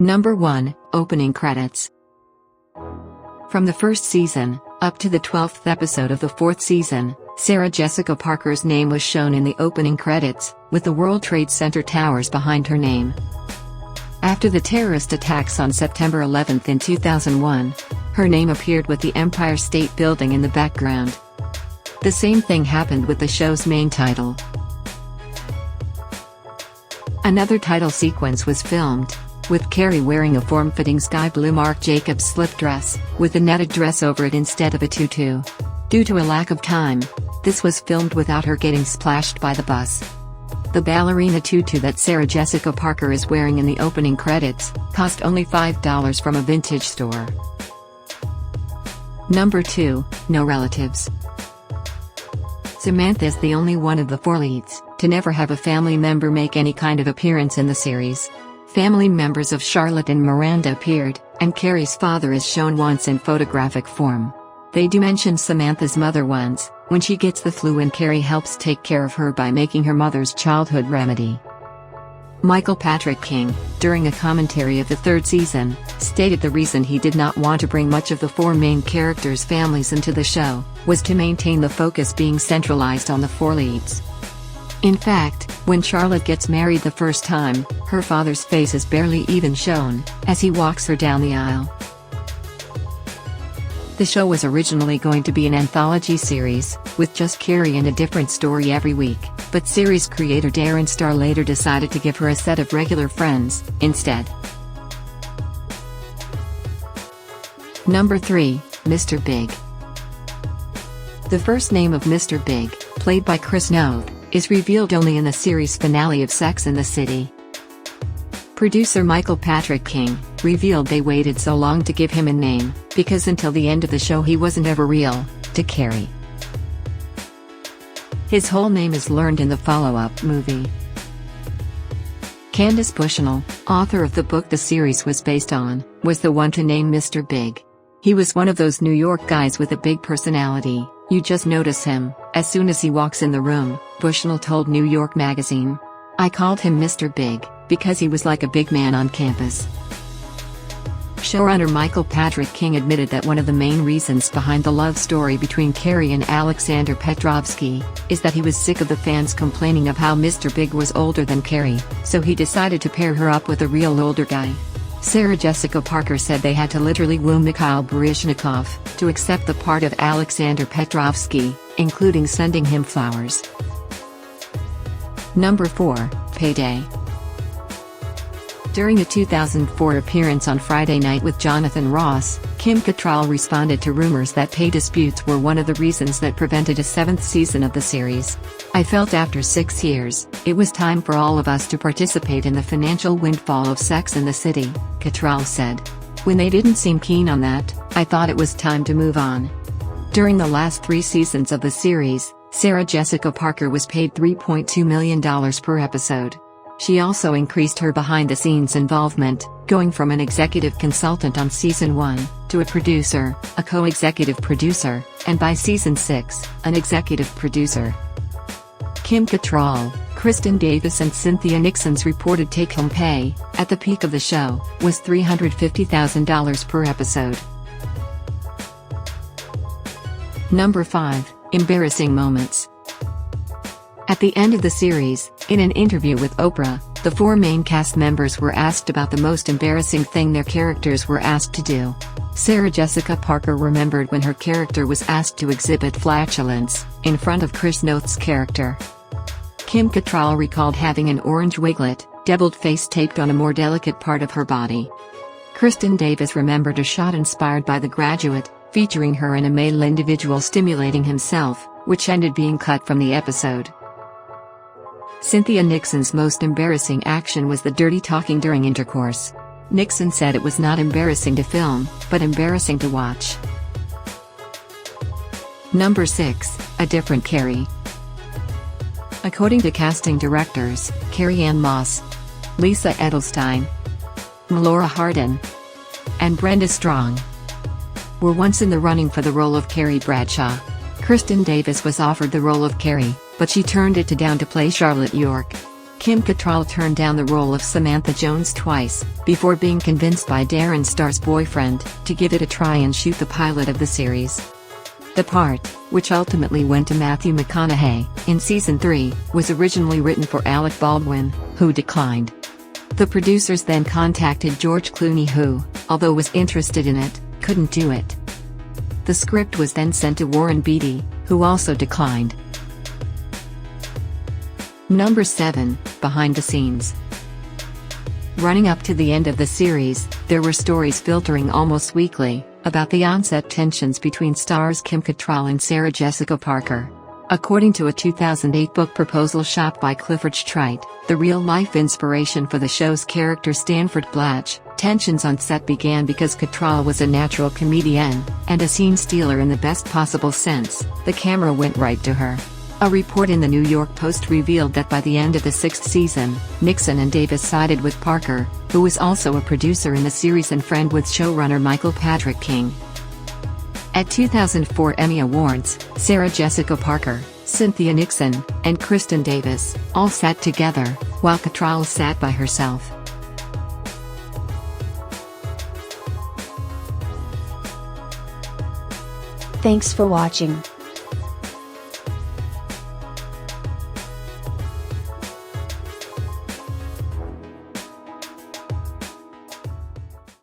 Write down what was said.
Number 1, Opening Credits. From the first season, up to the 12th episode of the 4th season, Sarah Jessica Parker's name was shown in the opening credits, with the World Trade Center towers behind her name. After the terrorist attacks on September 11 in 2001, her name appeared with the Empire State Building in the background. The same thing happened with the show's main title. Another title sequence was filmed, with Carrie wearing a form-fitting sky blue Marc Jacobs slip dress, with a netted dress over it instead of a tutu. Due to a lack of time, this was filmed without her getting splashed by the bus. The ballerina tutu that Sarah Jessica Parker is wearing in the opening credits cost only $5 from a vintage store. Number 2, No Relatives. Samantha is the only one of the 4 leads to never have a family member make any kind of appearance in the series. Family members of Charlotte and Miranda appeared, and Carrie's father is shown once in photographic form. They do mention Samantha's mother once, when she gets the flu and Carrie helps take care of her by making her mother's childhood remedy. Michael Patrick King, during a commentary of the 3rd season, stated the reason he did not want to bring much of the 4 main characters' families into the show was to maintain the focus being centralized on the 4 leads. In fact, when Charlotte gets married the first time, her father's face is barely even shown, as he walks her down the aisle. The show was originally going to be an anthology series, with just Carrie and a different story every week, but series creator Darren Star later decided to give her a set of regular friends, instead. Number 3, Mr. Big. The first name of Mr. Big, played by Chris Noth, is revealed only in the series finale of Sex and the City. Producer Michael Patrick King revealed they waited so long to give him a name, because until the end of the show he wasn't ever real to Carrie. His whole name is learned in the follow-up movie. Candace Bushnell, author of the book the series was based on, was the one to name Mr. Big. He was one of those New York guys with a big personality, you just notice him as soon as he walks in the room, Bushnell told New York Magazine. I called him Mr. Big, because he was like a big man on campus. Showrunner Michael Patrick King admitted that one of the main reasons behind the love story between Carrie and Alexander Petrovsky is that he was sick of the fans complaining of how Mr. Big was older than Carrie, so he decided to pair her up with a real older guy. Sarah Jessica Parker said they had to literally woo Mikhail Baryshnikov to accept the part of Alexander Petrovsky, including sending him flowers. Number 4, Payday. During a 2004 appearance on Friday Night with Jonathan Ross, Kim Cattrall responded to rumors that pay disputes were one of the reasons that prevented a 7th season of the series. I felt after 6 years, it was time for all of us to participate in the financial windfall of Sex and the City, Cattrall said. When they didn't seem keen on that, I thought it was time to move on. During the last 3 seasons of the series, Sarah Jessica Parker was paid $3.2 million per episode. She also increased her behind-the-scenes involvement, going from an executive consultant on Season 1, to a producer, a co-executive producer, and by Season 6, an executive producer. Kim Cattrall, Kristen Davis and Cynthia Nixon's reported take-home pay, at the peak of the show, was $350,000 per episode. Number 5, Embarrassing Moments. At the end of the series, in an interview with Oprah, the 4 main cast members were asked about the most embarrassing thing their characters were asked to do. Sarah Jessica Parker remembered when her character was asked to exhibit flatulence in front of Chris Noth's character. Kim Cattrall recalled having an orange wiglet, deviled face taped on a more delicate part of her body. Kristen Davis remembered a shot inspired by The Graduate, featuring her and a male individual stimulating himself, which ended being cut from the episode. Cynthia Nixon's most embarrassing action was the dirty talking during intercourse. Nixon said it was not embarrassing to film, but embarrassing to watch. Number 6, A Different Carrie. According to casting directors, Carrie Ann Moss, Lisa Edelstein, Melora Hardin, and Brenda Strong were once in the running for the role of Carrie Bradshaw. Kristen Davis was offered the role of Carrie, but she turned it down to play Charlotte York. Kim Cattrall turned down the role of Samantha Jones twice, before being convinced by Darren Star's boyfriend to give it a try and shoot the pilot of the series. The part, which ultimately went to Matthew McConaughey, in Season 3, was originally written for Alec Baldwin, who declined. The producers then contacted George Clooney who, although was interested in it, couldn't do it. The script was then sent to Warren Beatty, who also declined. Number 7, Behind the Scenes. Running up to the end of the series, there were stories filtering almost weekly about the on-set tensions between stars Kim Cattrall and Sarah Jessica Parker. According to a 2008 book proposal shot by Clifford Streit, the real-life inspiration for the show's character Stanford Blatch, tensions on set began because Cattrall was a natural comedian, and a scene stealer in the best possible sense. The camera went right to her. A report in the New York Post revealed that by the end of the 6th season, Nixon and Davis sided with Parker, who was also a producer in the series and friend with showrunner Michael Patrick King. At 2004 Emmy Awards, Sarah Jessica Parker, Cynthia Nixon, and Kristen Davis all sat together, while Cattrall sat by herself. Thanks for watching.